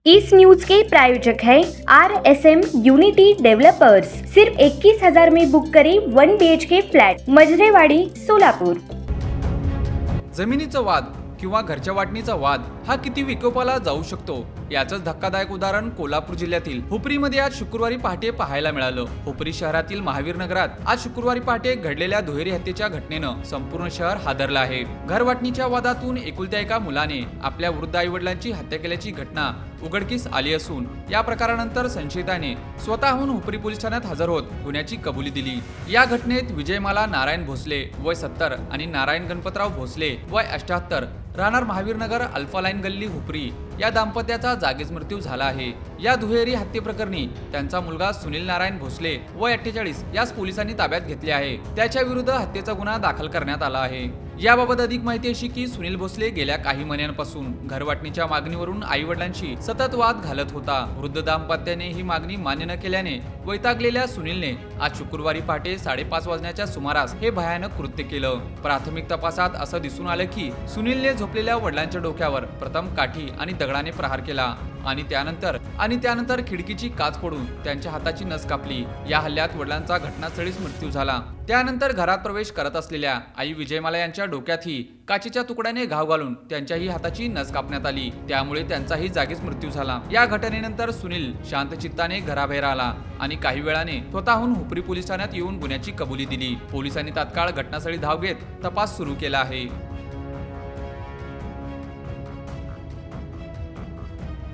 इस news के प्रायोजक है RSM unity developers. सिर्फ 21,000 में बुक करें 1 BHK फ्लॅट, मजरेवाडी, सोलापूर। जमिनीचा वाद किंवा घरच्या वाटणीचा वाद हा किती विकोपाला जाऊ शकतो याचंच धक्कादायक उदाहरण कोल्हापूर जिल्ह्यातील हुपरीमध्ये आज शुक्रवारी पहाटे पाहायला मिळालं। हुपरी शहरातील महावीर नगरात आज शुक्रवारी पहाटे घडलेल्या दुहेरी हत्येच्या घटनेनं संपूर्ण शहर हादरलं आहे। घरवाटणीच्या वादातून एकुलत्या एका मुलाने आपल्या वृद्ध आईवडिलांची हत्या केल्याची घटना उघडकीस आली असून या प्रकारानंतर संशयिताने स्वतःहून हुपरी पोलीस ठाण्यात हजर होत गुन्ह्याची कबुली दिली। या घटनेत विजयमाला नारायण भोसले वय 70 आणि नारायण गणपतराव भोसले वय 78 राहणार महावीर नगर अल्फा लाईन गल्ली हुपरी या दाम्पत्याचा जागीच मृत्यू झाला आहे। या दुहेरी हत्येप्रकरणी त्यांचा मुलगा सुनील नारायण भोसले वय 48 यास पोलिसांनी ताब्यात घेतले आहे। त्याच्या विरुद्ध हत्येचा गुन्हा दाखल करण्यात आला आहे। याबाबत अधिक माहिती अशी की सुनील भोसले गेल्या काही महिन्यांपासून घरवाटणीच्या मागणीवरून आईवडिलांशी सतत वाद घालत होता। वृद्ध दाम्पत्याने ही मागणी मान्य न केल्याने वैतागलेल्या सुनीलने आज शुक्रवारी पहाटे 5:30 वाजण्याच्या सुमारास हे भयानक कृत्य केलं। प्राथमिक तपासात असं दिसून आलं की सुनीलने झोपलेल्या वडिलांच्या डोक्यावर प्रथम काठी आणि दगडाने प्रहार केला आणि त्यानंतर खिडकीची काच फोडून त्यांच्या हाताची नस कापली। या हल्ल्यात वडिलांचा घटनास्थळीच मृत्यू झाला। त्यानंतर घरात प्रवेश करत असलेल्या आई विजयमाला यांच्या डोक्यातही काचेच्या तुकड्याने घाव घालून त्यांच्याही हाताची नस कापण्यात आली। त्यामुळे त्यांचाही जागीच मृत्यू झाला। या घटनेनंतर सुनील शांतचित्ताने घराबाहेर आला आणि काही वेळाने स्वतःहून हुपरी पोलीस ठाण्यात येऊन गुन्ह्याची कबुली दिली। पोलिसांनी तात्काळ घटनास्थळी धाव घेत तपास सुरू केला आहे।